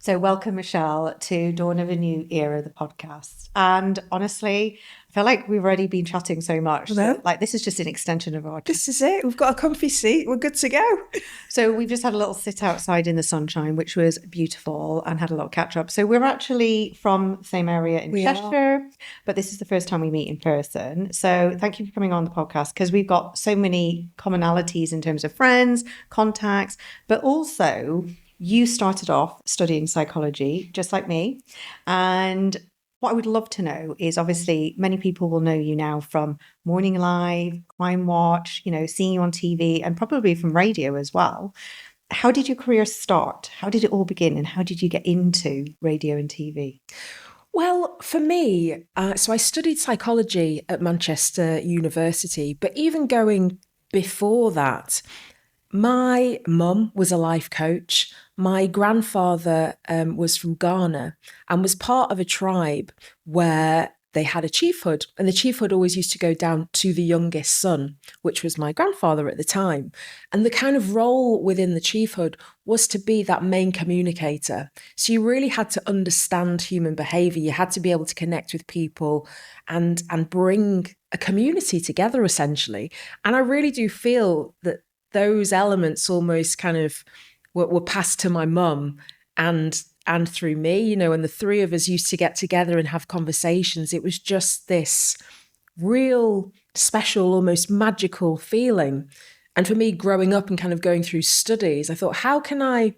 So, welcome, Michelle, to Dawn of a New Era, the podcast. And honestly, I feel like we've already been chatting so much No, that, like, this is just an extension of our chat. this is it. We've got a comfy seat. We're good to go. So, we've just had a little sit outside in the sunshine, which was beautiful, and had a little catch up. So, we're actually from the same area in We are. Cheshire, but this is the first time we meet in person. So, thank you for coming on the podcast because we've got so many commonalities in terms of friends, contacts, but also you started off studying psychology, just like me. And what I would love to know is obviously many people will know you now from Morning Live, Crime Watch, seeing you on TV and probably from radio as well. How did your career start? How did it all begin? And how did you get into radio and TV? Well, for me, so I studied psychology at Manchester University, but even going before that, my mum was a life coach. My grandfather was from Ghana and was part of a tribe where they had a chiefhood, and the chiefhood always used to go down to the youngest son, which was my grandfather at the time. And the kind of role within the chiefhood was to be that main communicator. So you really had to understand human behavior. You had to be able to connect with people and bring a community together, essentially. And I really do feel that those elements almost kind of were passed to my mum and through me, and the three of us used to get together and have conversations. It was just this real special, almost magical feeling. And for me, growing up and kind of going through studies, I thought, how can I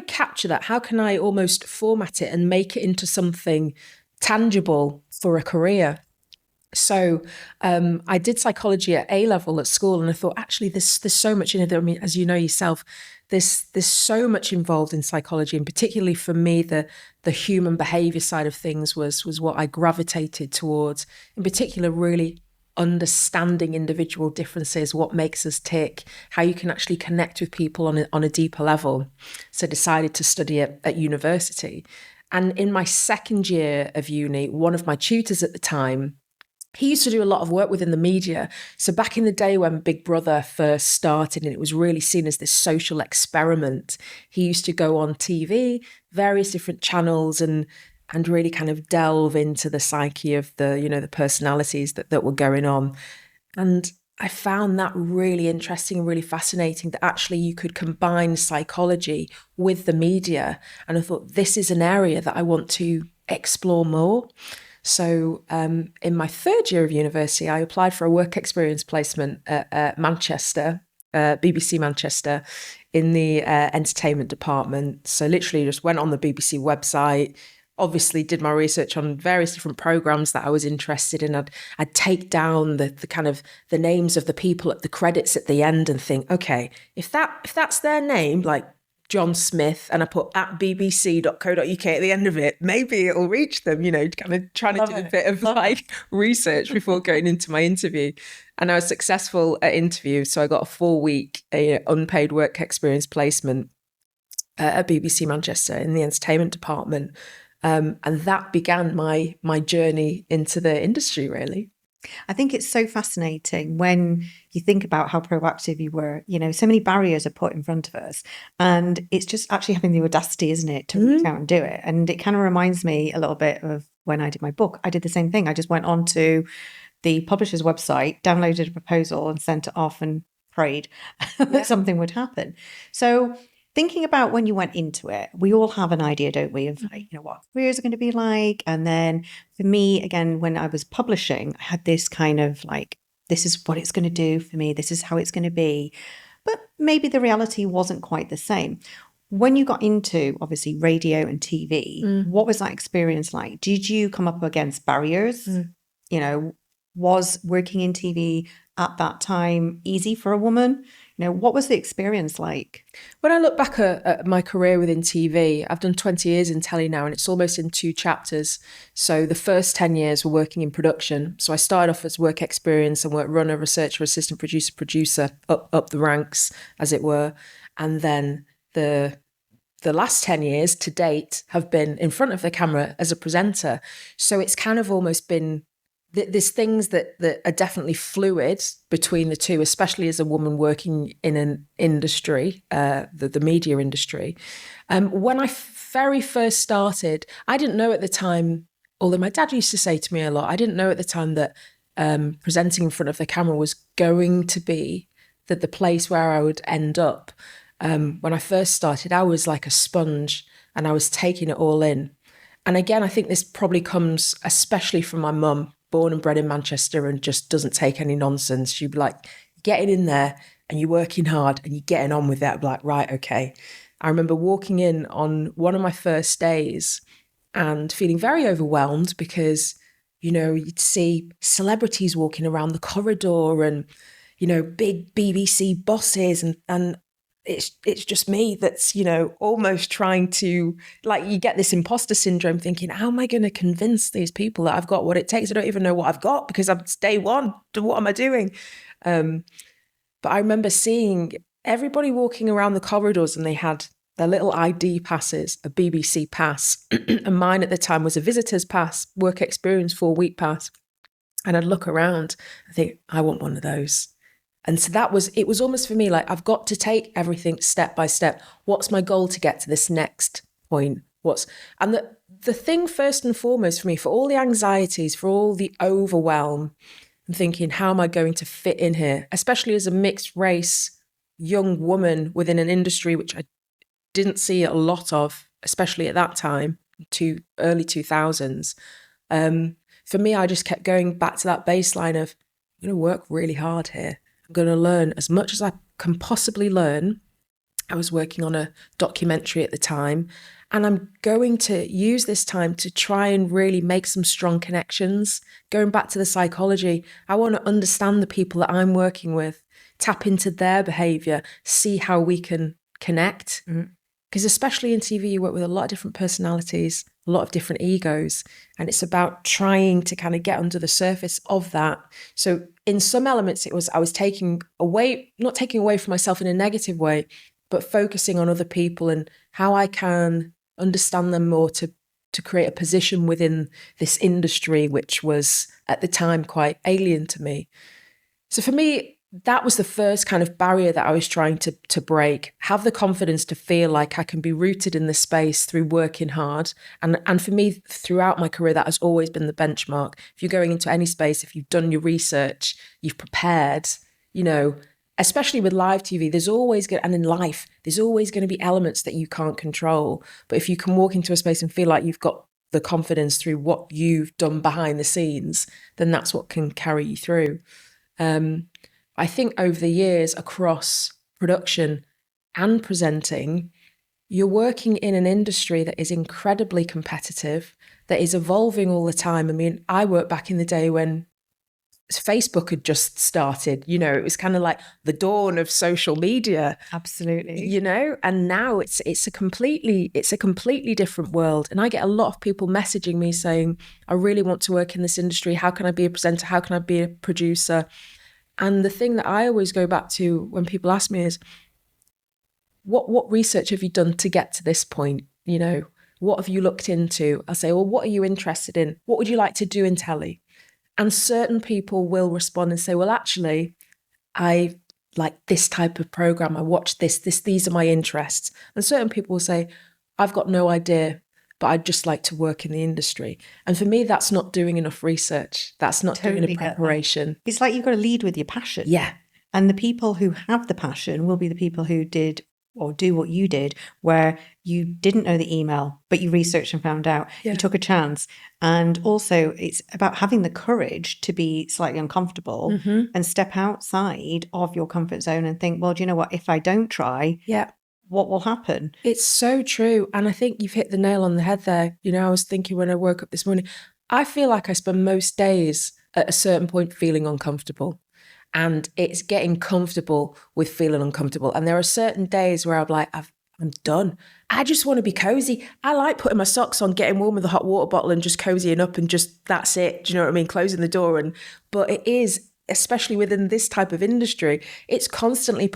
capture that? How can I almost format it and make it into something tangible for a career? So I did psychology at A level at school, and I thought, actually, there's so much in it. I mean, as you know yourself, there's so much involved in psychology, and particularly for me, the human behavior side of things was what I gravitated towards. In particular, really understanding individual differences, what makes us tick, how you can actually connect with people on a deeper level. So I decided to study at university. And in my second year of uni, one of my tutors at the time, he used to do a lot of work within the media. So back in the day when Big Brother first started and it was really seen as this social experiment, he used to go on TV, various different channels, and really kind of delve into the psyche of the personalities that were going on. And I found that really interesting and really fascinating, that actually you could combine psychology with the media. And I thought, this is an area that I want to explore more. So in my third year of university, I applied for a work experience placement at Manchester, BBC Manchester, in the entertainment department. So literally just went on the BBC website, obviously did my research on various different programs that I was interested in. I'd take down the kind of the names of the people at the credits at the end and think, okay, if that's their name, like John Smith, and I put at bbc.co.uk at the end of it, maybe it'll reach them, kind of trying to do a bit of research before going into my interview. And I was successful at interview. So I got a 4-week unpaid work experience placement at BBC Manchester in the entertainment department. And that began my journey into the industry, really. I think it's so fascinating when you think about how proactive you were. So many barriers are put in front of us, and it's just actually having the audacity, isn't it, to reach out and do it. And it kind of reminds me a little bit of when I did my book. I did the same thing. I just went on to the publisher's website, downloaded a proposal and sent it off and prayed that something would happen. So thinking about when you went into it, we all have an idea, don't we, of like, what careers are going to be like. And then for me, again, when I was publishing, I had this kind of like, this is what it's going to do for me. This is how it's going to be. But maybe the reality wasn't quite the same. When you got into obviously radio and TV, what was that experience like? Did you come up against barriers? Was working in TV at that time easy for a woman? What was the experience like? When I look back at my career within TV, I've done 20 years in telly now, and it's almost in 2 chapters. So the first 10 years were working in production. So I started off as work experience and work runner, researcher, assistant producer, up the ranks, as it were. And then the last 10 years to date have been in front of the camera as a presenter. So it's kind of almost been there's things that are definitely fluid between the two, especially as a woman working in an industry, the media industry. When I very first started, I didn't know at the time, although my dad used to say to me a lot, I didn't know at the time that presenting in front of the camera was going to be the place where I would end up. When I first started, I was like a sponge and I was taking it all in. And again, I think this probably comes especially from my mum, born and bred in Manchester, and just doesn't take any nonsense. She'd be like, getting in there and you're working hard and you're getting on with that. I'd be like, right, okay. I remember walking in on one of my first days and feeling very overwhelmed because, you know, you'd see celebrities walking around the corridor and, you know, big BBC bosses and it's just me that's, you know, almost trying to, like, you get this imposter syndrome thinking, how am I going to convince these people that I've got what it takes? I don't even know what I've got because I'm day one. What am I doing? But I remember seeing everybody walking around the corridors and they had their little ID passes, a BBC pass, and mine at the time was a visitor's pass, work experience 4-week pass. And I'd look around and think, I want one of those. And so it was almost for me like, I've got to take everything step by step. What's my goal to get to this next point? And the thing first and foremost for me, for all the anxieties, for all the overwhelm, I'm thinking, how am I going to fit in here? Especially as a mixed race young woman within an industry which I didn't see a lot of, especially at that time, to early 2000s. For me, I just kept going back to that baseline of, I'm going to work really hard here. I'm going to learn as much as I can possibly learn. I was working on a documentary at the time, and I'm going to use this time to try and really make some strong connections. Going back to the psychology, I want to understand the people that I'm working with, tap into their behavior, see how we can connect. Because especially in TV, you work with a lot of different personalities, a lot of different egos, and it's about trying to kind of get under the surface of that. So in some elements, I was not taking away from myself in a negative way, but focusing on other people and how I can understand them more to create a position within this industry, which was at the time quite alien to me. So for me, that was the first kind of barrier that I was trying to break, have the confidence to feel like I can be rooted in this space through working hard. And for me, throughout my career, that has always been the benchmark. If you're going into any space, if you've done your research, you've prepared, you know, especially with live TV, and in life, there's always going to be elements that you can't control. But if you can walk into a space and feel like you've got the confidence through what you've done behind the scenes, then that's what can carry you through. I think over the years across production and presenting, you're working in an industry that is incredibly competitive, that is evolving all the time. I mean, I worked back in the day when Facebook had just started, you know, it was kind of like the dawn of social media. Absolutely. You know, and now it's a completely different world. And I get a lot of people messaging me saying, I really want to work in this industry. How can I be a presenter? How can I be a producer? And the thing that I always go back to when people ask me is, what research have you done to get to this point? You know, what have you looked into? I say, well, what are you interested in? What would you like to do in telly? And certain people will respond and say, well, actually, I like this type of program. I watch these are my interests. And certain people will say, I've got no idea, but I'd just like to work in the industry. And for me, that's not doing enough research. That's not doing a preparation. It's like you've got to lead with your passion. Yeah. And the people who have the passion will be the people who did or do what you did, where you didn't know the email, but you researched and found out. Yeah. You took a chance. And also it's about having the courage to be slightly uncomfortable and step outside of your comfort zone and think, well, do you know what? If I don't try, what will happen? It's so true. And I think you've hit the nail on the head there. You know, I was thinking when I woke up this morning, I feel like I spend most days at a certain point feeling uncomfortable. And it's getting comfortable with feeling uncomfortable. And there are certain days where I'm like, I'm done. I just want to be cozy. I like putting my socks on, getting warm with a hot water bottle and just cozying up and just, that's it. Do you know what I mean? Closing the door. But it is, especially within this type of industry, it's constantly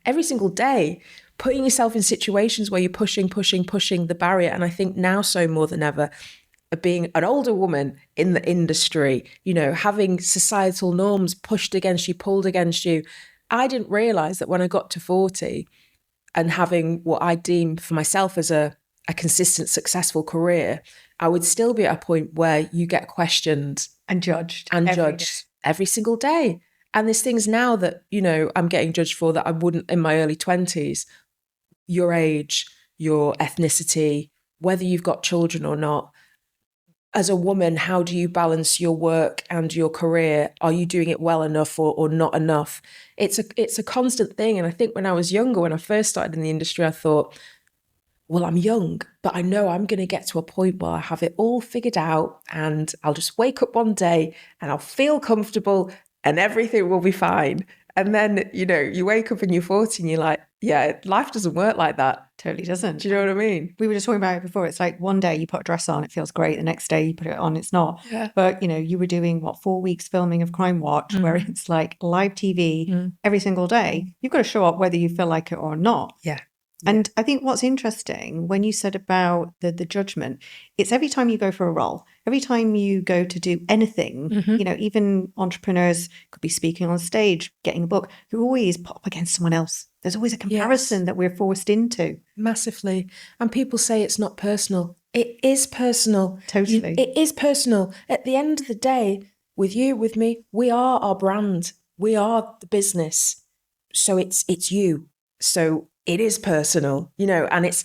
every single day, putting yourself in situations where you're pushing the barrier. And I think now so more than ever, of being an older woman in the industry, having societal norms pushed against you, pulled against you. I didn't realize that when I got to 40 and having what I deem for myself as a consistent, successful career, I would still be at a point where you get questioned and judged every single day. And there's things now that, I'm getting judged for that I wouldn't in my early 20s. Your age, your ethnicity, whether you've got children or not. As a woman, how do you balance your work and your career? Are you doing it well enough or not enough? It's a constant thing. And I think when I was younger, when I first started in the industry, I thought, well, I'm young, but I know I'm going to get to a point where I have it all figured out and I'll just wake up one day and I'll feel comfortable and everything will be fine. And then, you wake up and you're 40 and you're like, yeah, life doesn't work like that. Totally doesn't. Do you know what I mean? We were just talking about it before. It's like one day you put a dress on, it feels great. The next day you put it on, it's not. Yeah. But, you were doing 4 weeks filming of Crime Watch, where it's like live TV every single day. You've got to show up whether you feel like it or not. Yeah. And I think what's interesting when you said about the judgment, it's every time you go for a role, every time you go to do anything, even entrepreneurs could be speaking on stage, getting a book, you always put up against someone else. There's always a comparison that we're forced into. Massively. And people say it's not personal. It is personal. Totally. It is personal. At the end of the day, with you, with me, we are our brand. We are the business. So it's you. So it is personal, and it's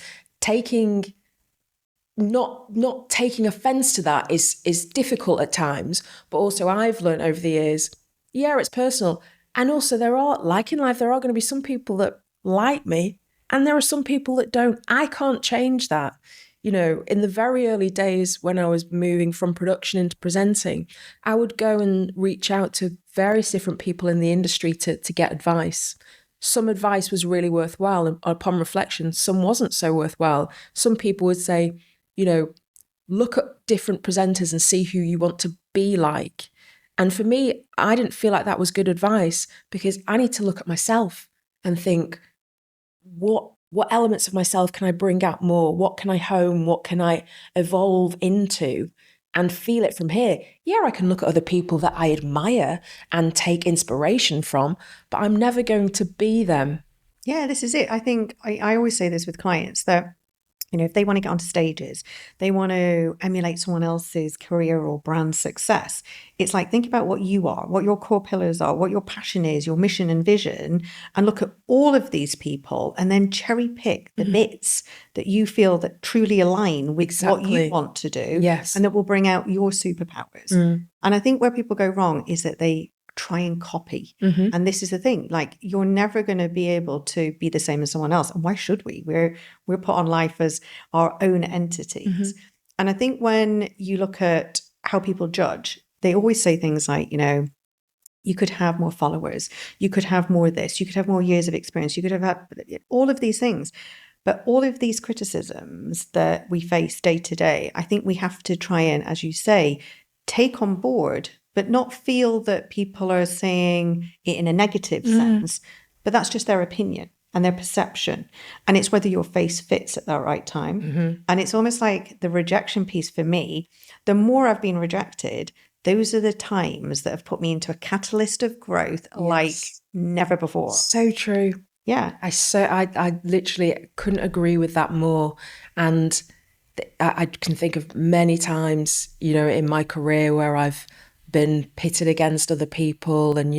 not taking offense to that is difficult at times. But also I've learned over the years, it's personal. And also like in life, there are going to be some people that like me and there are some people that don't. I can't change that. In the very early days when I was moving from production into presenting, I would go and reach out to various different people in the industry to get advice. Some advice was really worthwhile, and upon reflection, some wasn't so worthwhile. Some people would say, look at different presenters and see who you want to be like. And for me, I didn't feel like that was good advice, because I need to look at myself and think, what elements of myself can I bring out more? What can I hone? What can I evolve into? And feel it from here. Yeah, I can look at other people that I admire and take inspiration from, but I'm never going to be them. Yeah, this is it. I think I always say this with clients that, if they want to get onto stages, they want to emulate someone else's career or brand success. It's like, think about what you are, what your core pillars are, what your passion is, your mission and vision, and look at all of these people and then cherry pick the bits that you feel that truly align with what you want to do. Yes. And that will bring out your superpowers. And I think where people go wrong is that they try and copy. And this is the thing, like, you're never going to be able to be the same as someone else. And why should we? We're put on life as our own entities. And I think when you look at how people judge, they always say things like, you could have more followers, you could have more of this, you could have more years of experience, you could have had all of these things. But all of these criticisms that we face day to day, I think we have to try and, as you say, take on board, but not feel that people are saying it in a negative sense, but that's just their opinion and their perception. And it's whether your face fits at that right time. And it's almost like the rejection piece for me, the more I've been rejected, those are the times that have put me into a catalyst of growth like never before. So true. Yeah. I literally couldn't agree with that more. And I can think of many times, in my career where I've been pitted against other people, and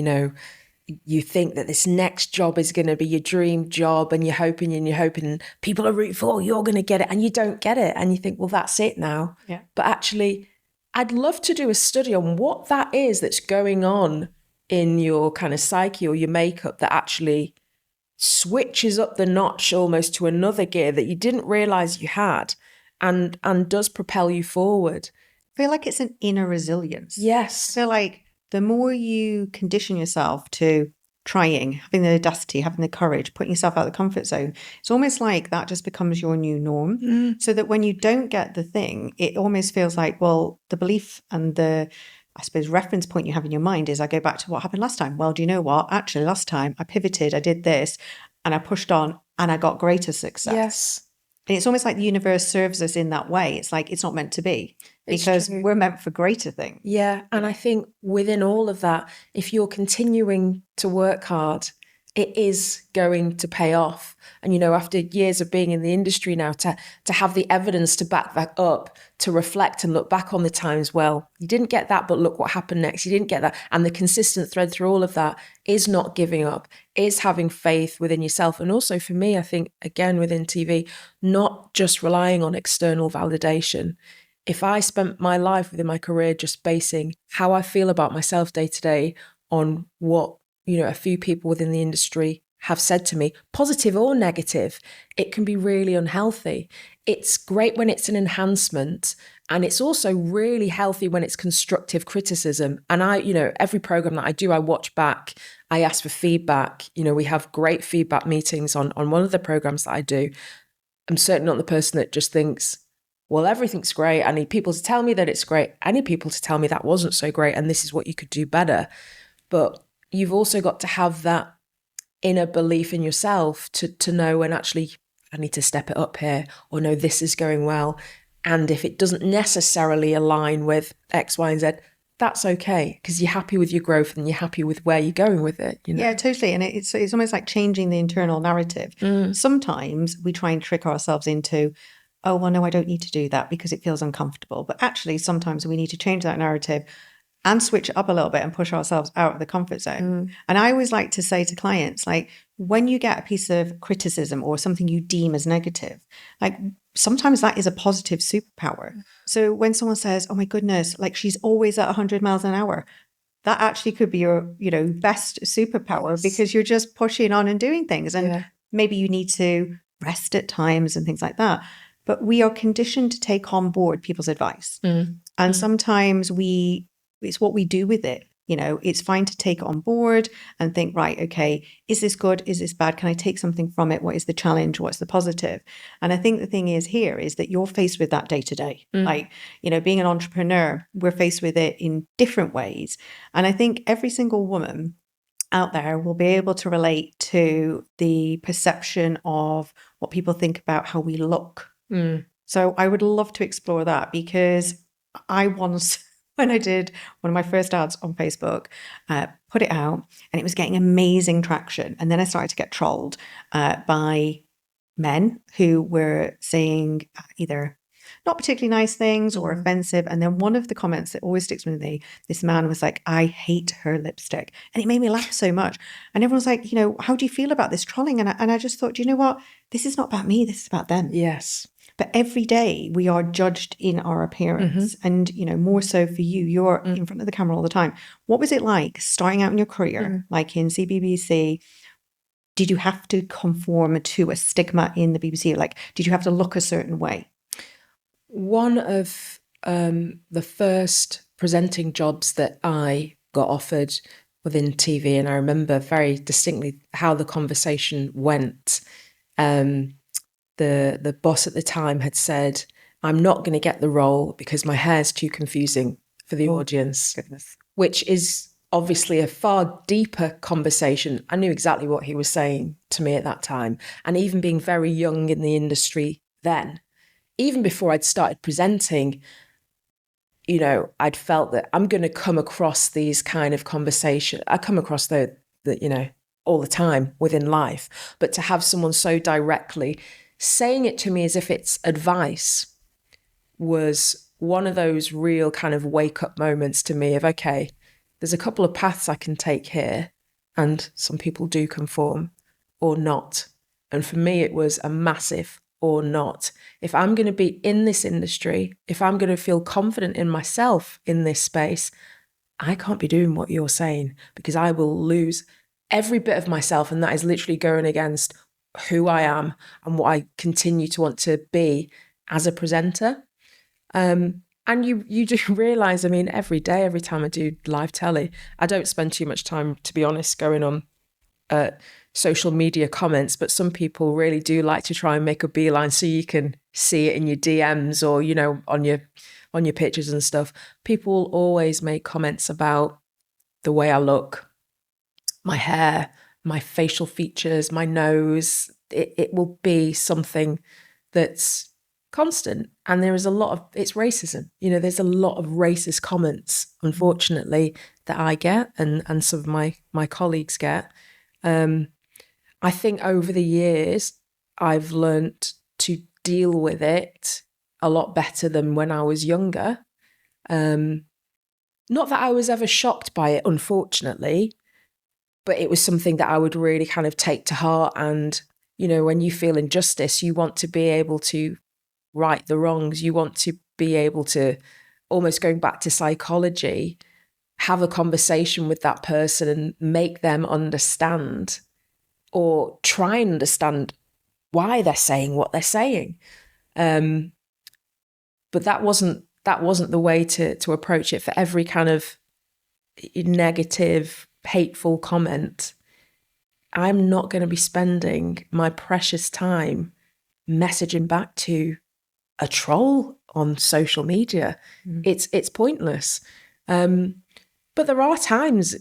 you think that this next job is going to be your dream job, and you're hoping people are rooting for, you're going to get it, and you don't get it, and you think, well, that's it now. Yeah. But actually, I'd love to do a study on what that is that's going on in your kind of psyche or your makeup that actually switches up the notch almost to another gear that you didn't realize you had, and does propel you forward. I feel like it's an inner resilience. Yes. I feel like the more you condition yourself to trying, having the audacity, having the courage, putting yourself out of the comfort zone, it's almost like that just becomes your new norm. So that when you don't get the thing, it almost feels like, well, the belief and the, I suppose, reference point you have in your mind is, I go back to what happened last time. Well, do you know what? Actually, last time I pivoted, I did this, and I pushed on, and I got greater success. Yes. And it's almost like the universe serves us in that way. It's like, it's not meant to be. It's because true. we're meant for greater things. Yeah. And I think within all of that, if you're continuing to work hard, it is going to pay off. And, after years of being in the industry now, to have the evidence to back that up, to reflect and look back on the times, well, you didn't get that, but look what happened next. You didn't get that. And the consistent thread through all of that is not giving up, is having faith within yourself. And also for me, I think, again, within TV, not just relying on external validation. If I spent my life within my career just basing how I feel about myself day to day on what, a few people within the industry have said to me, positive or negative, it can be really unhealthy. It's great when it's an enhancement, and it's also really healthy when it's constructive criticism. And every program that I do, I watch back, I ask for feedback. We have great feedback meetings on one of the programs that I do. I'm certainly not the person that just thinks, well, everything's great. I need people to tell me that it's great. I need people to tell me that wasn't so great and this is what you could do better. But you've also got to have that inner belief in yourself to know when actually I need to step it up here, or no, this is going well. And if it doesn't necessarily align with X, Y, and Z, that's okay, because you're happy with your growth and you're happy with where you're going with it. Yeah, totally. And it's almost like changing the internal narrative. Sometimes we try and trick ourselves into, oh, well, no, I don't need to do that because it feels uncomfortable. But actually, sometimes we need to change that narrative and switch it up a little bit and push ourselves out of the comfort zone. And I always like to say to clients, like, when you get a piece of criticism or something you deem as negative, like, sometimes that is a positive superpower. So when someone says, oh my goodness, like, she's always at 100 miles an hour, that actually could be your, best superpower, because you're just pushing on and doing things. And maybe you need to rest at times and things like that. But we are conditioned to take on board people's advice. And sometimes it's what we do with it. It's fine to take it on board and think, right, okay, is this good? Is this bad? Can I take something from it? What is the challenge? What's the positive? And I think the thing is here is that you're faced with that day to day. Like, being an entrepreneur, we're faced with it in different ways. And I think every single woman out there will be able to relate to the perception of what people think about how we look. So I would love to explore that, because I once, when I did one of my first ads on Facebook, put it out and it was getting amazing traction. And then I started to get trolled by men who were saying either not particularly nice things or offensive. And then one of the comments that always sticks with me, this man was like, I hate her lipstick. And it made me laugh so much. And everyone's like, how do you feel about this trolling? And I just thought, you know what? This is not about me. This is about them. Yes. But every day we are judged in our appearance. And, more so for you, you're in front of the camera all the time. What was it like starting out in your career, like in CBBC? Did you have to conform to a stigma in the BBC? Like, did you have to look a certain way? One of the first presenting jobs that I got offered within TV, and I remember very distinctly how the conversation went. The boss at the time had said, I'm not going to get the role because my hair's too confusing for the audience. Goodness. Which is obviously a far deeper conversation. I knew exactly what he was saying to me at that time. And even being very young in the industry then, even before I'd started presenting, I'd felt that I'm going to come across these kind of conversations. I come across the all the time within life. But to have someone so directly saying it to me as if it's advice was one of those real kind of wake up moments to me of, okay, there's a couple of paths I can take here, and some people do conform or not. And for me, it was a massive or not. If I'm going to be in this industry, if I'm going to feel confident in myself in this space, I can't be doing what you're saying, because I will lose every bit of myself. And that is literally going against who I am and what I continue to want to be as a presenter. And you do realise, every day, every time I do live telly, I don't spend too much time, to be honest, going on social media comments, but some people really do like to try and make a beeline so you can see it in your DMs or, on your pictures and stuff. People always make comments about the way I look, my hair, my facial features, my nose. It will be something that's constant. And there is a lot of, it's racism. There's a lot of racist comments, unfortunately, that I get and some of my colleagues get. I think over the years, I've learnt to deal with it a lot better than when I was younger. Not that I was ever shocked by it, unfortunately, but it was something that I would really kind of take to heart. And, when you feel injustice, you want to be able to right the wrongs. You want to be able to, almost going back to psychology, have a conversation with that person and make them understand, or try and understand why they're saying what they're saying. But that wasn't the way to approach it. For every kind of negative, hateful comment, I'm not going to be spending my precious time messaging back to a troll on social media. It's pointless. But there are times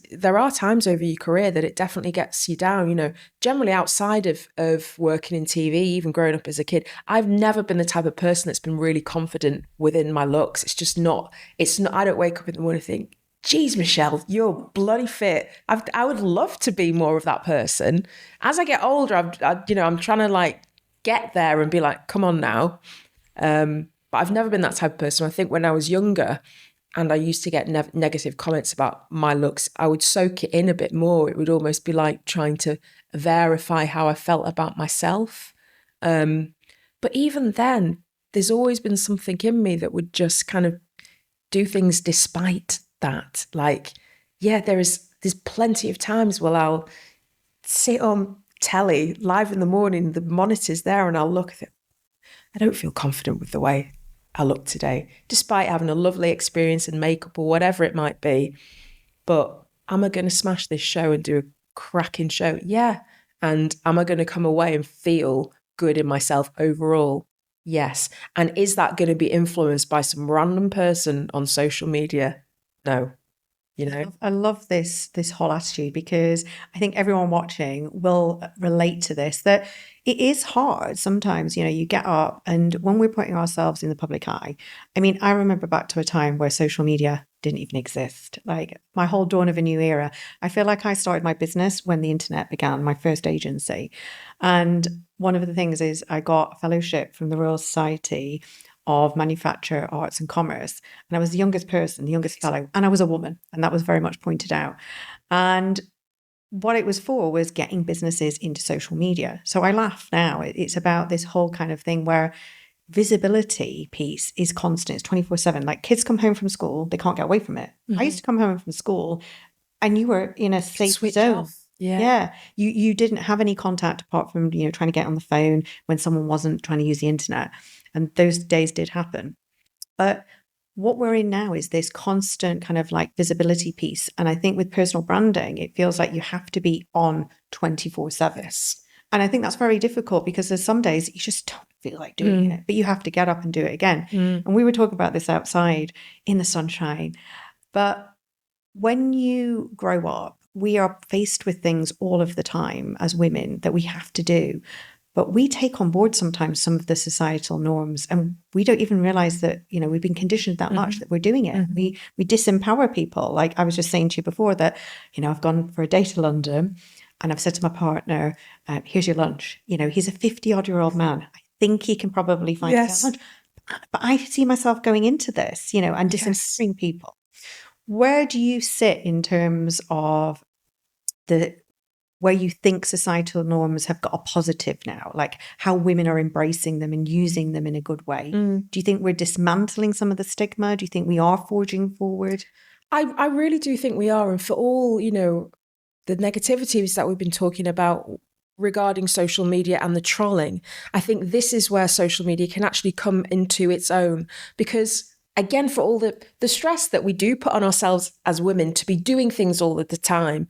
over your career that it definitely gets you down. Generally outside of working in TV, even growing up as a kid, I've never been the type of person that's been really confident within my looks. It's not, I don't wake up in the morning and think, geez, Michelle, you're bloody fit. I would love to be more of that person. As I get older, I'm trying to like get there and be like, come on now. But I've never been that type of person. I think when I was younger, and I used to get negative comments about my looks, I would soak it in a bit more. It would almost be like trying to verify how I felt about myself. But even then, there's always been something in me that would just kind of do things despite that. Like, yeah, there's plenty of times where I'll sit on telly live in the morning, the monitor's there, and I'll look at it. I don't feel confident with the way I look today, despite having a lovely experience in makeup or whatever it might be. But am I going to smash this show and do a cracking show? Yeah. And am I going to come away and feel good in myself overall? Yes. And is that going to be influenced by some random person on social media? No. I love this whole attitude, because I think everyone watching will relate to this, that it is hard sometimes. You get up, and when we're putting ourselves in the public eye, I mean, I remember back to a time where social media didn't even exist. Like my whole dawn of a new era. I feel like I started my business when the internet began, my first agency. And one of the things is I got a fellowship from the Royal Society of Manufacture, Arts and Commerce. And I was the youngest person, the youngest fellow, and I was a woman. And that was very much pointed out. And what it was for was getting businesses into social media. So I laugh now. It's about this whole kind of thing where visibility piece is constant. It's 24/7. Like kids come home from school, they can't get away from it. I used to come home from school and you were in a safe zone. Off. Yeah. Yeah. You didn't have any contact apart from, trying to get on the phone when someone wasn't trying to use the internet. And those days did happen. But what we're in now is this constant kind of like visibility piece. And I think with personal branding, it feels like you have to be on 24/7. Yes. And I think that's very difficult, because there's some days you just don't feel like doing it, but you have to get up and do it again. And we were talking about this outside in the sunshine. But when you grow up, we are faced with things all of the time as women that we have to do. But we take on board sometimes some of the societal norms, and we don't even realize that, we've been conditioned that much that we're doing it. We disempower people. Like I was just saying to you before that, I've gone for a day to London and I've said to my partner, here's your lunch. He's a 50-odd-year-old man. I think he can probably find his own lunch. But I see myself going into this, and disempowering people. Where do you sit in terms of where you think societal norms have got a positive now, like how women are embracing them and using them in a good way? Do you think we're dismantling some of the stigma? Do you think we are forging forward? I really do think we are. And for all, the negativities that we've been talking about regarding social media and the trolling, I think this is where social media can actually come into its own. Because again, for all the stress that we do put on ourselves as women to be doing things all of the time,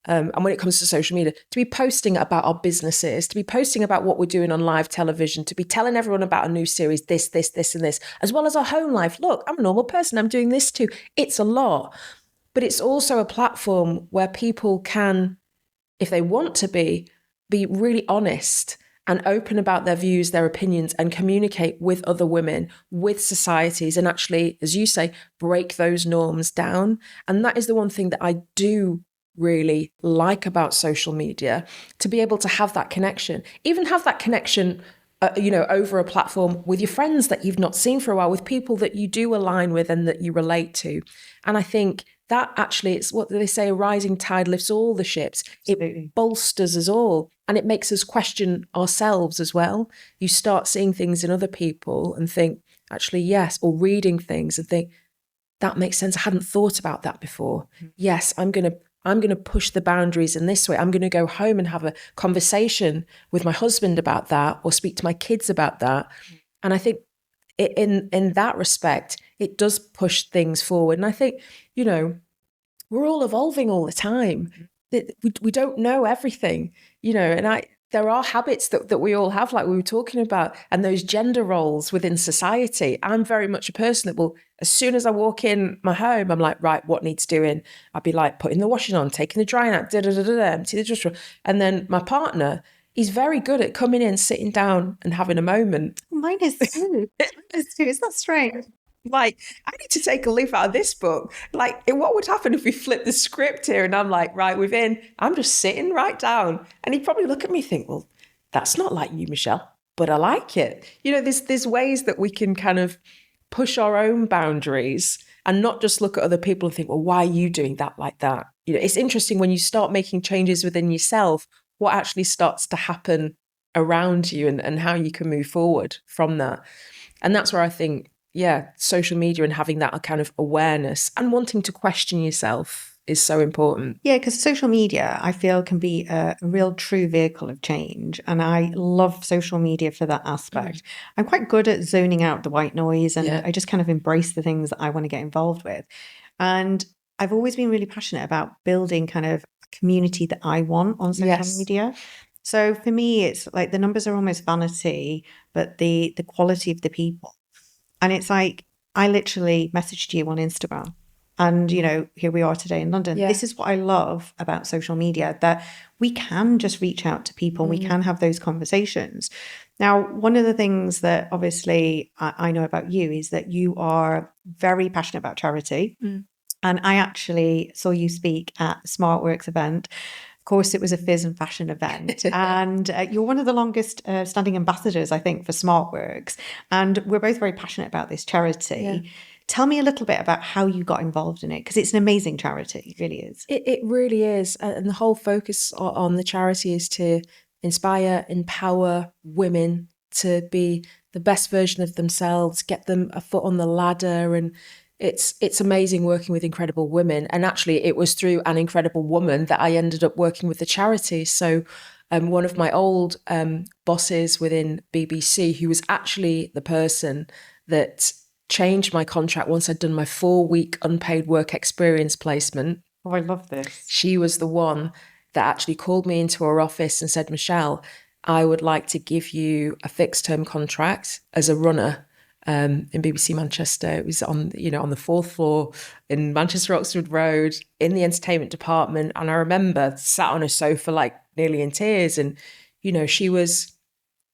and when it comes to social media, to be posting about our businesses, to be posting about what we're doing on live television, to be telling everyone about a new series, this, and this, as well as our home life. Look, I'm a normal person. I'm doing this too. It's a lot. But it's also a platform where people can, if they want to be really honest and open about their views, their opinions, and communicate with other women, with societies, and actually, as you say, break those norms down. And that is the one thing that I do really like about social media, to be able to have that connection, even have that connection, over a platform with your friends that you've not seen for a while, with people that you do align with and that you relate to. And I think that actually, it's what they say, a rising tide lifts all the ships. Absolutely. It bolsters us all, and it makes us question ourselves as well. You start seeing things in other people and think, actually, yes, or reading things and think, that makes sense. I hadn't thought about that before. Yes, I'm going to push the boundaries in this way. I'm going to go home and have a conversation with my husband about that, or speak to my kids about that. And I think in that respect, it does push things forward. And I think, we're all evolving all the time. We don't know everything, and there are habits that we all have, like we were talking about, and those gender roles within society. I'm very much a person that will, as soon as I walk in my home, I'm like, right, what needs doing? I'd be like putting the washing on, taking the drying out, empty the dishwasher. And then my partner, he's very good at coming in, sitting down and having a moment. Mine is too. It's not strange. Like, I need to take a leaf out of this book. Like, what would happen if we flipped the script here and I'm like, right, I'm just sitting right down. And he'd probably look at me and think, well, that's not like you, Michelle, but I like it. There's ways that we can kind of push our own boundaries and not just look at other people and think, well, why are you doing that like that? It's interesting when you start making changes within yourself, what actually starts to happen around you, and how you can move forward from that. And that's where I think, social media and having that kind of awareness and wanting to question yourself is so important. Yeah, because social media, I feel, can be a real true vehicle of change. And I love social media for that aspect. I'm quite good at zoning out the white noise, and I just kind of embrace the things that I want to get involved with. And I've always been really passionate about building kind of a community that I want on social media. So for me, it's like the numbers are almost vanity, but the quality of the people. And it's like, I literally messaged you on Instagram, and, here we are today in London. This is what I love about social media, that we can just reach out to people. We can have those conversations. Now, one of the things that obviously I know about you is that you are very passionate about charity. And I actually saw you speak at the SmartWorks event. Of course, it was a fizz and fashion event. And you're one of the longest standing ambassadors, I think, for SmartWorks. And we're both very passionate about this charity. Yeah. Tell me a little bit about how you got involved in it, because it's an amazing charity. It really is. It really is. And the whole focus on the charity is to inspire, empower women to be the best version of themselves, get them a foot on the ladder. And it's amazing working with incredible women. And actually, it was through an incredible woman that I ended up working with the charity. So one of my old bosses within BBC, who was actually the person that changed my contract once I'd done my 4-week unpaid work experience placement. Oh, I love this. She was the one that actually called me into her office and said, Michelle, I would like to give you a fixed term contract as a runner in BBC Manchester. It was on the 4th floor in Manchester Oxford Road in the entertainment department. And I remember sat on a sofa, like nearly in tears. And,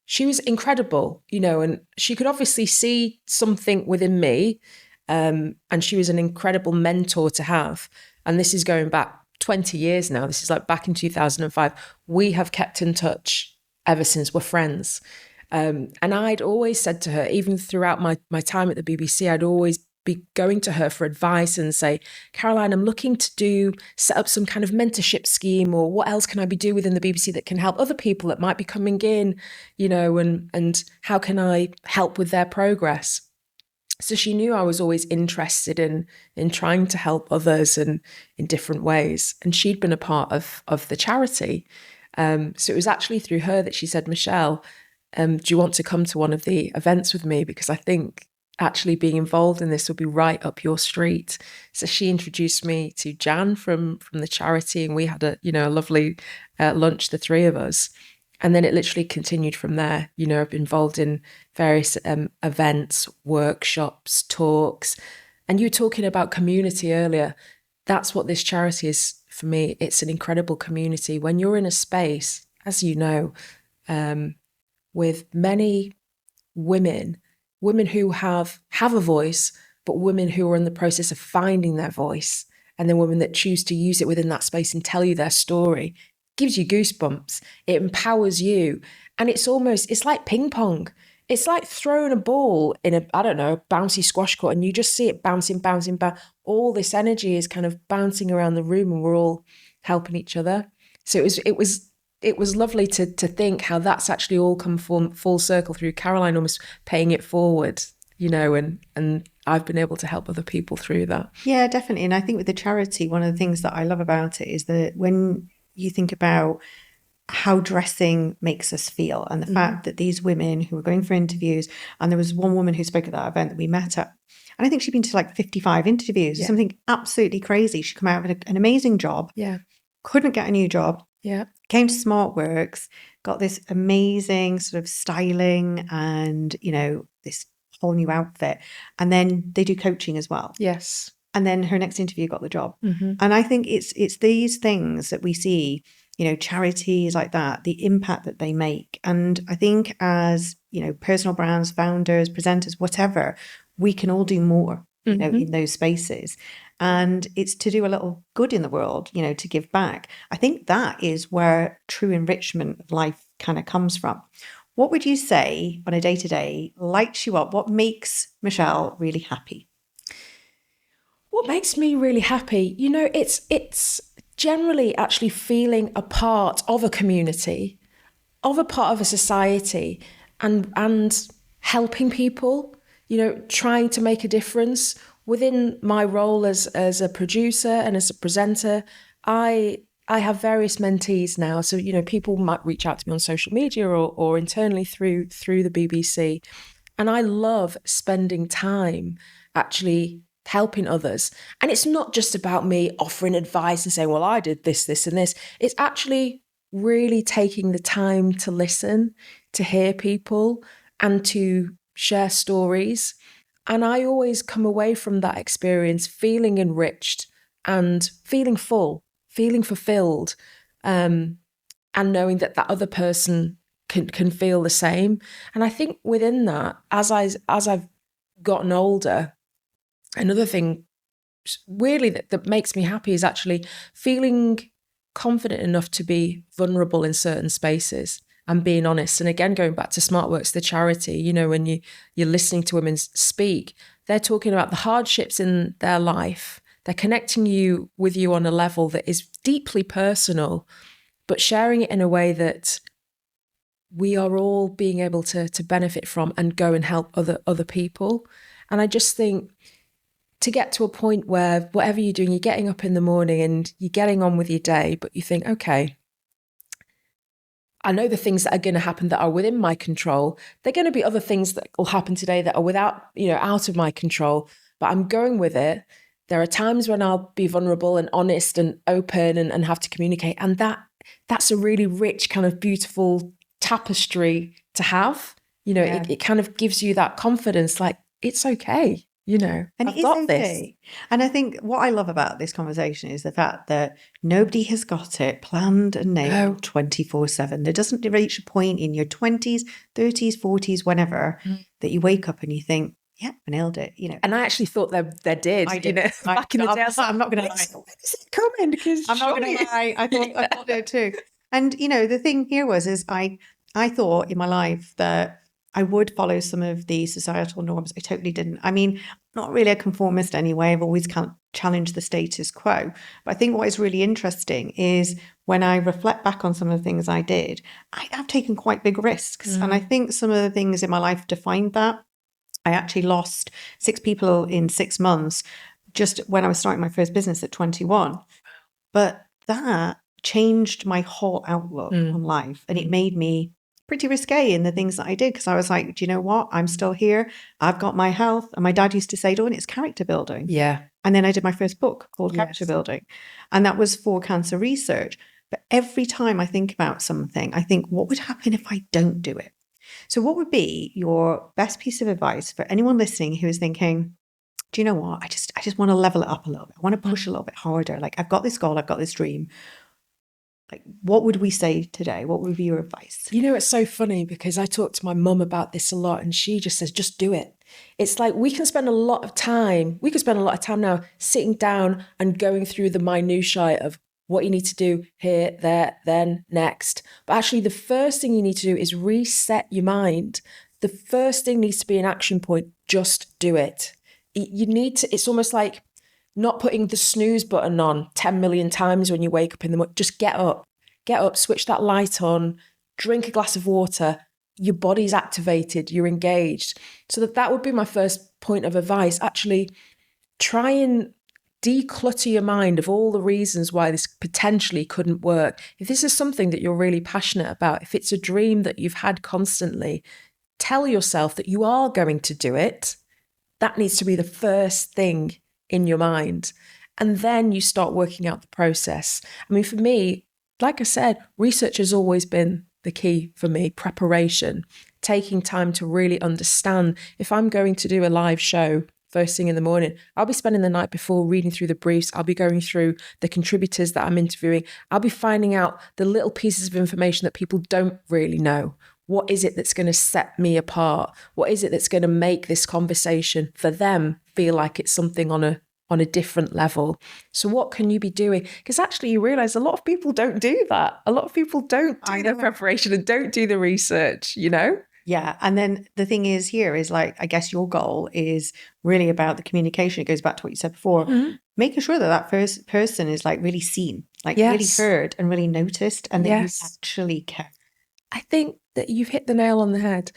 she was incredible, and she could obviously see something within me. And she was an incredible mentor to have. And this is going back 20 years now. This is like back in 2005. We have kept in touch ever since. We're friends. And I'd always said to her, even throughout my time at the BBC, I'd always be going to her for advice and say, Caroline, I'm looking to set up some kind of mentorship scheme, or what else can I be doing within the BBC that can help other people that might be coming in, and how can I help with their progress? So she knew I was always interested in trying to help others and in different ways. And she'd been a part of the charity. So it was actually through her that she said, Michelle, do you want to come to one of the events with me? Because I think actually being involved in this will be right up your street. So she introduced me to Jan from the charity, and we had a lovely lunch, the three of us. And then it literally continued from there. I've been involved in various events, workshops, talks. And you were talking about community earlier. That's what this charity is for me. It's an incredible community. When you're in a space, as you know, with many women, women who have a voice, but women who are in the process of finding their voice, and then women that choose to use it within that space and tell you their story, gives you goosebumps. It empowers you. And it's like ping pong. It's like throwing a ball in a, I don't know, bouncy squash court, and you just see it bouncing, bouncing, all this energy is kind of bouncing around the room, and we're all helping each other. So it was lovely to think how that's actually all come full circle through Caroline almost paying it forward, and I've been able to help other people through that. Yeah, definitely. And I think with the charity, one of the things that I love about it is that when you think about how dressing makes us feel, and the fact that these women who were going for interviews, and there was one woman who spoke at that event that we met at, and I think she'd been to like 55 interviews, something absolutely crazy. She come out with an amazing job, couldn't get a new job, came to SmartWorks, got this amazing sort of styling and, this whole new outfit. And then they do coaching as well. Yes. And then her next interview got the job. And I think it's these things that we see, charities like that, the impact that they make. And I think as, personal brands, founders, presenters, whatever, we can all do more, in those spaces. And it's to do a little good in the world, to give back. I think that is where true enrichment of life kind of comes from. What would you say on a day-to-day lights you up? What makes Michelle really happy? What makes me really happy, it's generally actually feeling a part of a community, of a part of a society, and helping people, trying to make a difference. Within my role as a producer and as a presenter, I have various mentees now. So, people might reach out to me on social media or internally through the BBC. And I love spending time actually helping others. And it's not just about me offering advice and saying, well, I did this, this, and this. It's actually really taking the time to listen, to hear people, and to share stories. And I always come away from that experience feeling enriched and feeling full, feeling fulfilled, and knowing that other person can feel the same. And I think within that, as I've gotten older, another thing weirdly that makes me happy is actually feeling confident enough to be vulnerable in certain spaces and being honest. And again, going back to SmartWorks, the charity, when you're listening to women speak, they're talking about the hardships in their life. They're connecting with you on a level that is deeply personal, but sharing it in a way that we are all being able to benefit from and go and help other people. And I just think to get to a point where whatever you're doing, you're getting up in the morning and you're getting on with your day, but you think, okay, I know the things that are going to happen that are within my control. There are going to be other things that will happen today that are out of my control, but I'm going with it. There are times when I'll be vulnerable and honest and open and have to communicate. And that's a really rich, kind of beautiful tapestry to have. It kind of gives you that confidence, like, it's okay. And I've got this. And I think what I love about this conversation is the fact that nobody has got it planned and nailed 24/7. There doesn't reach a point in your 20s, 30s, 40s, whenever, that you wake up and you think, yeah, I nailed it, And I actually thought they did. I did. Back in the day, I'm not going to lie. When is it coming? Because I'm not going to lie. I thought it too. And, the thing here is I thought in my life that I would follow some of the societal norms. I totally didn't. I mean, not really a conformist anyway. I've always kind of challenged the status quo. But I think what is really interesting is when I reflect back on some of the things I did, I've taken quite big risks. And I think some of the things in my life defined that. I actually lost 6 people in 6 months just when I was starting my first business at 21. But that changed my whole outlook on life. And it made me pretty risque in the things that I did, because I was like, do you know what? I'm still here. I've got my health. And my dad used to say, Dawn, it's character building. Yeah. And then I did my first book called Character Building. And that was for cancer research. But every time I think about something, I think, what would happen if I don't do it? So what would be your best piece of advice for anyone listening who is thinking, do you know what? I just want to level it up a little bit. I want to push a little bit harder. Like, I've got this goal, I've got this dream. Like, what would we say today? What would be your advice? You know, it's so funny because I talk to my mum about this a lot and she just says, just do it. It's like we can spend a lot of time now sitting down and going through the minutiae of what you need to do here, there, then, next. But actually, the first thing you need to do is reset your mind. The first thing needs to be an action point. Just do it. You need to, it's almost like not putting the snooze button on 10 million times when you wake up in the morning. Just get up, switch that light on, drink a glass of water. Your body's activated, you're engaged. So that would be my first point of advice. Actually, try and declutter your mind of all the reasons why this potentially couldn't work. If this is something that you're really passionate about, if it's a dream that you've had constantly, tell yourself that you are going to do it. That needs to be the first thing in your mind. And then you start working out the process. I mean, for me, like I said, research has always been the key for me, preparation, taking time to really understand. If I'm going to do a live show first thing in the morning, I'll be spending the night before reading through the briefs. I'll be going through the contributors that I'm interviewing. I'll be finding out the little pieces of information that people don't really know. What is it that's going to set me apart? What is it that's going to make this conversation for them feel like it's something on a different level? So what can you be doing? Because actually you realize a lot of people don't do that. A lot of people don't do their preparation and don't do the research, you know? Yeah. And then the thing is here is like, I guess your goal is really about the communication. It goes back to what you said before, making sure that that first person is like really seen, like really heard and really noticed, and that you actually care. I think that you've hit the nail on the head.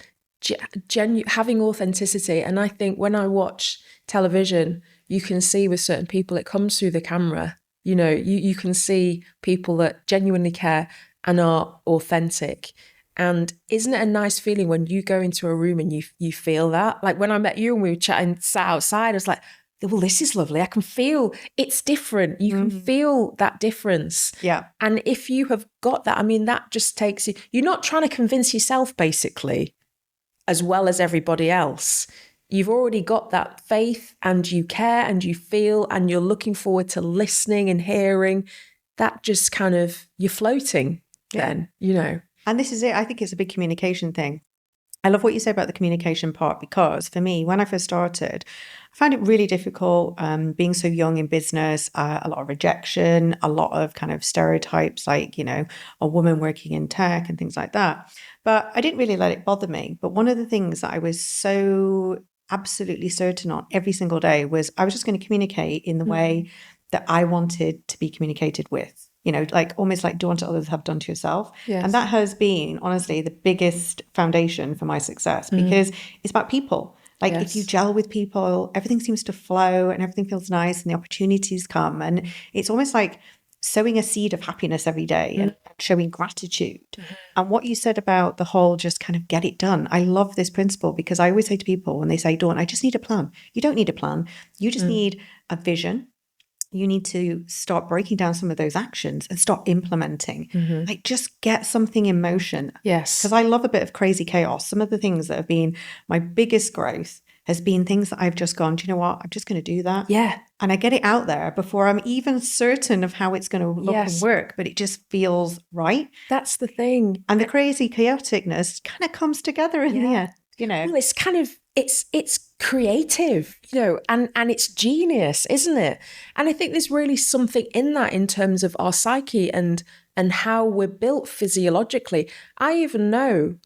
Having authenticity. And I think when I watch television, you can see with certain people, it comes through the camera. You know, you can see people that genuinely care and are authentic. And isn't it a nice feeling when you go into a room and you feel that? Like when I met you and we were chatting, sat outside, I was like, well, this is lovely. I can feel it's different. You can feel that difference. Yeah. And if you have got that, I mean, that just takes you, you're not trying to convince yourself basically, as well as everybody else. You've already got that faith and you care and you feel and you're looking forward to listening and hearing. That just kind of, you're floating then, you know. And this is it. I think it's a big communication thing. I love what you say about the communication part, because for me, when I first started, I found it really difficult being so young in business, a lot of rejection, a lot of kind of stereotypes, like, you know, a woman working in tech and things like that. But I didn't really let it bother me. But one of the things that I was so absolutely certain on every single day was I was just going to communicate in the way that I wanted to be communicated with. You know, like almost like do unto others have done to yourself. Yes. And that has been, honestly, the biggest foundation for my success, because it's about people. Like if you gel with people, everything seems to flow and everything feels nice and the opportunities come. And it's almost like sowing a seed of happiness every day and showing gratitude. And what you said about the whole just kind of get it done. I love this principle, because I always say to people when they say, Dawn, I just need a plan. You don't need a plan. You just need a vision. You need to start breaking down some of those actions and start implementing. Like just get something in motion. Yes. Because I love a bit of crazy chaos. Some of the things that have been my biggest growth has been things that I've just gone, do you know what? I'm just going to do that. Yeah. And I get it out there before I'm even certain of how it's going to look and work, but it just feels right. That's the thing. And the crazy chaoticness kind of comes together in the end, you know. Well, it's kind of, it's creative, you know, and it's genius, isn't it? And I think there's really something in that in terms of our psyche and how we're built physiologically. I even know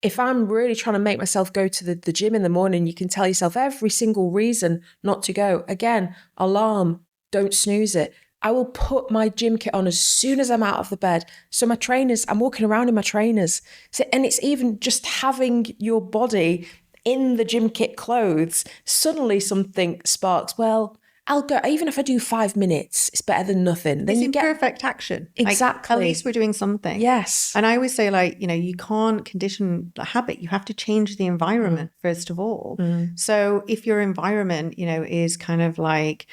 if I'm really trying to make myself go to the gym in the morning, you can tell yourself every single reason not to go. Again, alarm, don't snooze it. I will put my gym kit on as soon as I'm out of the bed. So my trainers, I'm walking around in my trainers. So, and it's even just having your body in the gym kit clothes, suddenly something sparks. Well, I'll go, even if I do 5 minutes, it's better than nothing. Then it's you get perfect action. Exactly. Like, at least we're doing something. Yes. And I always say, like, you know, you can't condition a habit. You have to change the environment first of all. So if your environment, you know, is kind of like,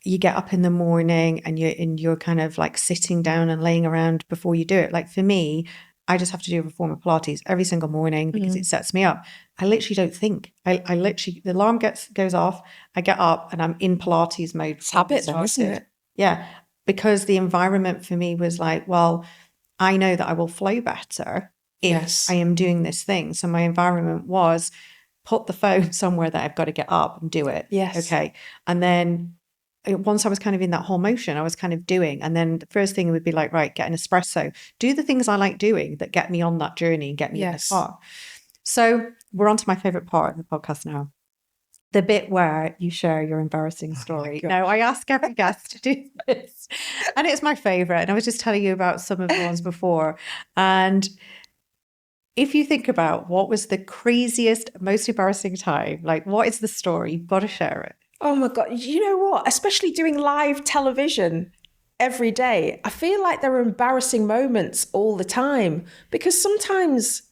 you get up in the morning and you're kind of like sitting down and laying around before you do it. Like for me, I just have to do a form of Pilates every single morning because it sets me up. I literally don't think. I literally, the alarm goes off, I get up and I'm in Pilates mode. It's habit then, isn't it? Yeah. because the environment for me was like, well, I know that I will flow better if I am doing this thing. So my environment was put the phone somewhere that I've got to get up and do it. Yes. Okay. And then once I was kind of in that whole motion, I was kind of doing. And then the first thing would be like, right, get an espresso, do the things I like doing that get me on that journey and get me in the car. So we're on to my favorite part of the podcast now. The bit where you share your embarrassing story. Now, I ask every guest to do this, and it's my favorite. And I was just telling you about some of the ones before. And if you think about what was the craziest, most embarrassing time, like what is the story? You've got to share it. Oh my God. You know what? Especially doing live television every day, I feel like there are embarrassing moments all the time, because sometimes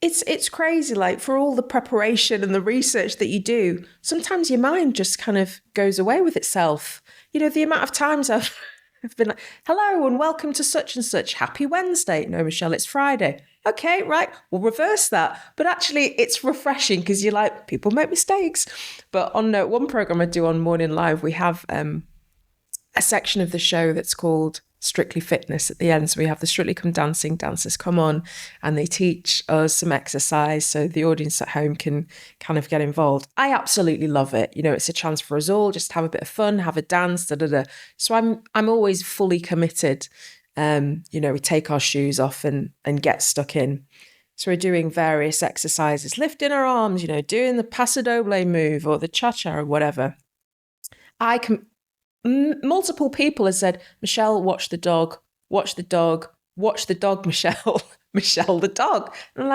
it's crazy. Like, for all the preparation and the research that you do, sometimes your mind just kind of goes away with itself. You know, the amount of times I've been like, hello and welcome to such and such. Happy Wednesday. No, Michelle, it's Friday. Okay, right. We'll reverse that. But actually, it's refreshing because you're like, people make mistakes. But on one program I do on Morning Live, we have a section of the show that's called Strictly Fitness at the end. So we have the Strictly Come Dancing dancers come on and they teach us some exercise so the audience at home can kind of get involved. I absolutely love it. You know, it's a chance for us all just to have a bit of fun, have a dance, So I'm always fully committed. You know, we take our shoes off and get stuck in. So we're doing various exercises, lifting our arms, you know, doing the paso doble move or the cha-cha or whatever. Multiple people have said, Michelle, watch the dog, Michelle, Michelle the dog. And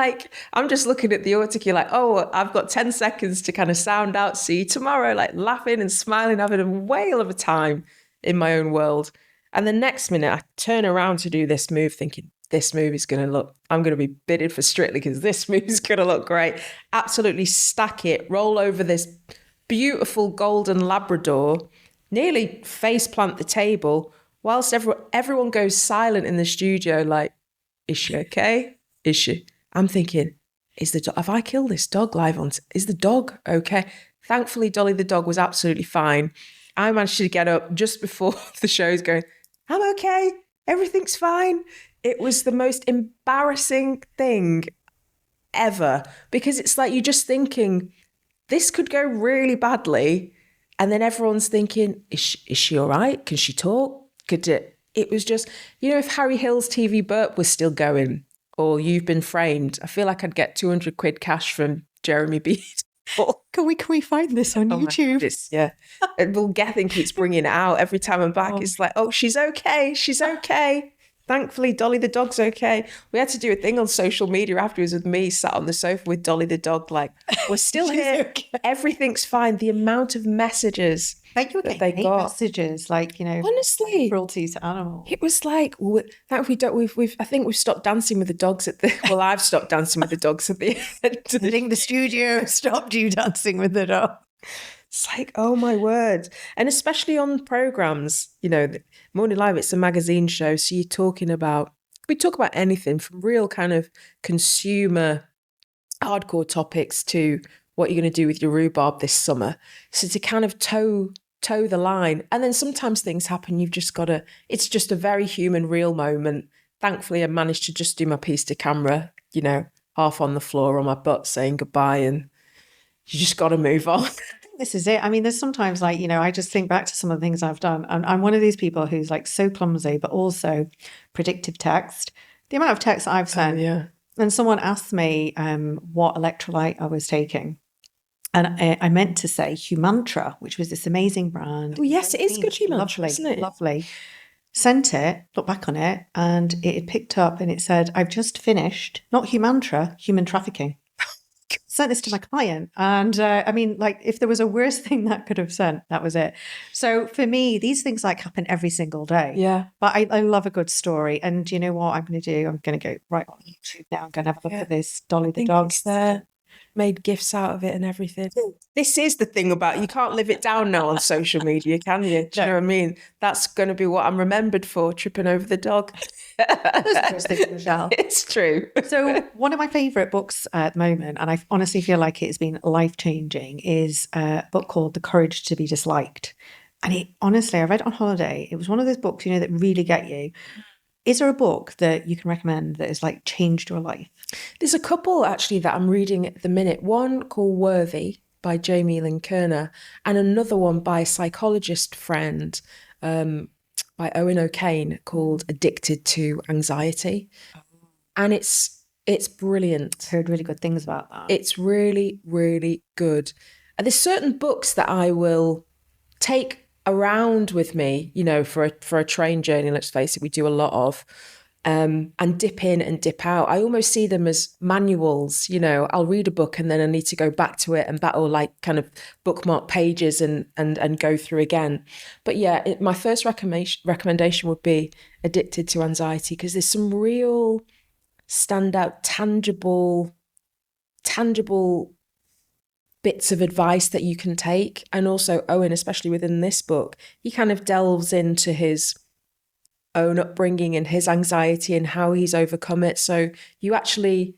I'm just looking at the autocue like, oh, I've got 10 seconds to kind of sound out, see you tomorrow, like laughing and smiling, having a whale of a time in my own world. And the next minute I turn around to do this move thinking, this move is going to look, I'm going to be bidded for Strictly because this move is going to look great. Absolutely stack it, roll over this beautiful golden Labrador, nearly face plant the table, whilst everyone goes silent in the studio like, is she okay? Is she? I'm thinking, have I killed this dog live on? Is the dog okay? Thankfully, Dolly the dog was absolutely fine. I managed to get up just before the show's going, I'm okay, everything's fine. It was the most embarrassing thing ever, because it's like you're just thinking, this could go really badly. And then everyone's thinking, is she all right? Can she talk? It was just, you know, if Harry Hill's TV burp was still going, or You've Been Framed, I feel like I'd get 200 quid cash from Jeremy Bead. Can we find this on YouTube? Yeah. And Will Gethin keeps bringing it out every time I'm back. It's like, oh, she's okay. She's okay. Thankfully, Dolly the dog's okay. We had to do a thing on social media afterwards with me sat on the sofa with Dolly the dog, like, we're still here. Okay. Everything's fine. The amount of messages that they got. Messages, like, you know, honestly, cruelty to animals. It was like, I think we've stopped dancing with the dogs I've stopped dancing with the dogs at the end. I think the studio stopped you dancing with the dog. It's like, oh my word. And especially on programs, you know, Morning Live, it's a magazine show. So we talk about anything from real kind of consumer hardcore topics to what you're going to do with your rhubarb this summer. So to kind of toe the line. And then sometimes things happen. You've just got to, it's just a very human, real moment. Thankfully, I managed to just do my piece to camera, you know, half on the floor on my butt saying goodbye, and you just got to move on. This is it. I mean, there's sometimes like, you know, I just think back to some of the things I've done. And I'm one of these people who's like so clumsy, but also predictive text. The amount of text I've sent. And someone asked me what electrolyte I was taking. And I meant to say Humantra, which was this amazing brand. Oh, yes, it is good Humantra, lovely, isn't it? Lovely. Sent it, looked back on it, and it had picked up and it said, I've just finished, not Humantra, human trafficking. Sent this to my client. And I mean, like, if there was a worse thing that could have sent, that was it. So for me, these things like happen every single day. Yeah. But I love a good story. And you know what I'm going to do? I'm going to go right on YouTube now. I'm going to have a look at this Dolly the dog. Made gifts out of it and everything. This is the thing about, you can't live it down now on social media, can you? Do you know what I mean? That's going to be what I'm remembered for, tripping over the dog. Michelle. It's true. So one of my favourite books at the moment, and I honestly feel like it has been life-changing, is a book called The Courage to be Disliked And it honestly, I read it on holiday. It was one of those books, you know, that really get you. Is there a book that you can recommend that has like changed your life? There's a couple actually that I'm reading at the minute. One called Worthy by Jamie Lynn Kerner, and another one by a psychologist friend by Owen O'Kane called Addicted to Anxiety. And it's brilliant. Heard really good things about that. It's really, really good. And there's certain books that I will take around with me, you know, for a train journey, let's face it, we do a lot of, and dip in and dip out. I almost see them as manuals, you know. I'll read a book and then I need to go back to it, and that will like kind of bookmark pages and go through again. But yeah, my first recommendation would be Addicted to Anxiety, because there's some real standout, tangible bits of advice that you can take. And also Owen, especially within this book, he kind of delves into his own upbringing and his anxiety and how he's overcome it. So you actually,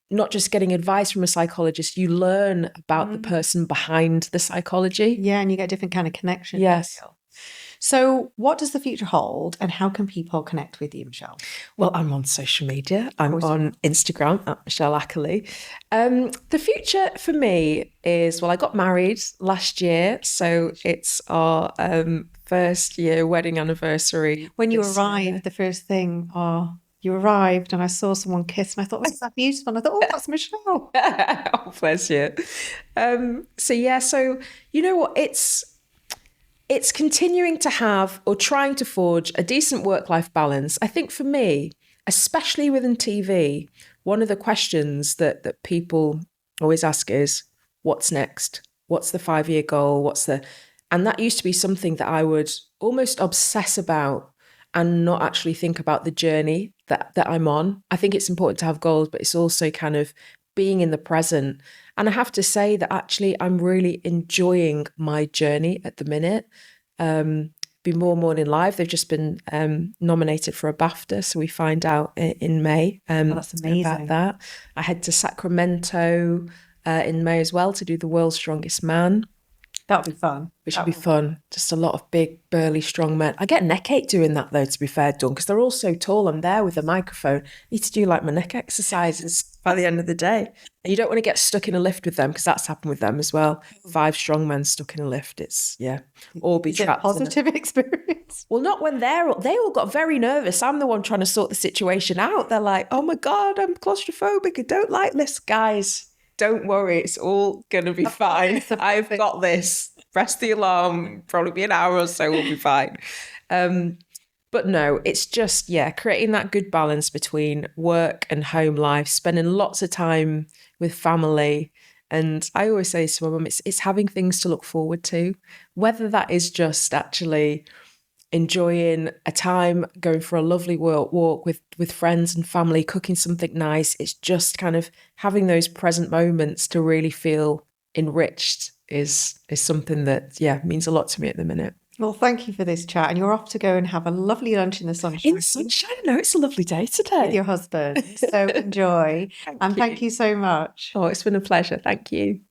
not just getting advice from a psychologist, you learn about the person behind the psychology. Yeah, and you get a different kind of connection. Yes. So what does the future hold, and how can people connect with you, Michelle? Well, I'm on social media. I'm on Instagram at Michelle Ackerley. The future for me is, well, I got married last year, so it's our first year wedding anniversary. When you arrived, the first thing, you arrived and I saw someone kiss and I thought, oh, is that beautiful? And I thought, oh, that's Michelle. Oh, bless you. So you know what, it's continuing to have, or trying to forge, a decent work-life balance. I think for me, especially within TV, one of the questions that people always ask is, what's next? What's the 5-year goal? And that used to be something that I would almost obsess about and not actually think about the journey that I'm on. I think it's important to have goals, but it's also kind of being in the present. And I have to say that actually I'm really enjoying my journey at the minute. Be More Morning Live, they've just been nominated for a BAFTA, so we find out in May that's amazing. about that. I head to Sacramento in May as well to do The World's Strongest Man. That'll be fun. Which would be fun. Just a lot of big, burly, strong men. I get neck ache doing that, though, to be fair, Dawn, because they're all so tall. I'm there with a microphone. I need to do like my neck exercises by the end of the day. And you don't want to get stuck in a lift with them, because that's happened with them as well. 5 strong men stuck in a lift. It's, yeah, all be trapped. Is it a positive experience? Well, not when they all got very nervous. I'm the one trying to sort the situation out. They're like, oh my God, I'm claustrophobic. I don't like this. Guys, don't worry. It's all going to be fine. I've got this. Press the alarm. Probably be an hour or so. We'll be fine. But no, it's just, creating that good balance between work and home life, spending lots of time with family. And I always say to my mum, it's having things to look forward to, whether that is just actually enjoying a time, going for a lovely walk with friends and family, cooking something nice. It's just kind of having those present moments to really feel enriched is something that, means a lot to me at the minute. Well, thank you for this chat. And you're off to go and have a lovely lunch in the sunshine. In the sunshine? No, it's a lovely day today. With your husband. So enjoy. Thank you so much. Oh, it's been a pleasure. Thank you.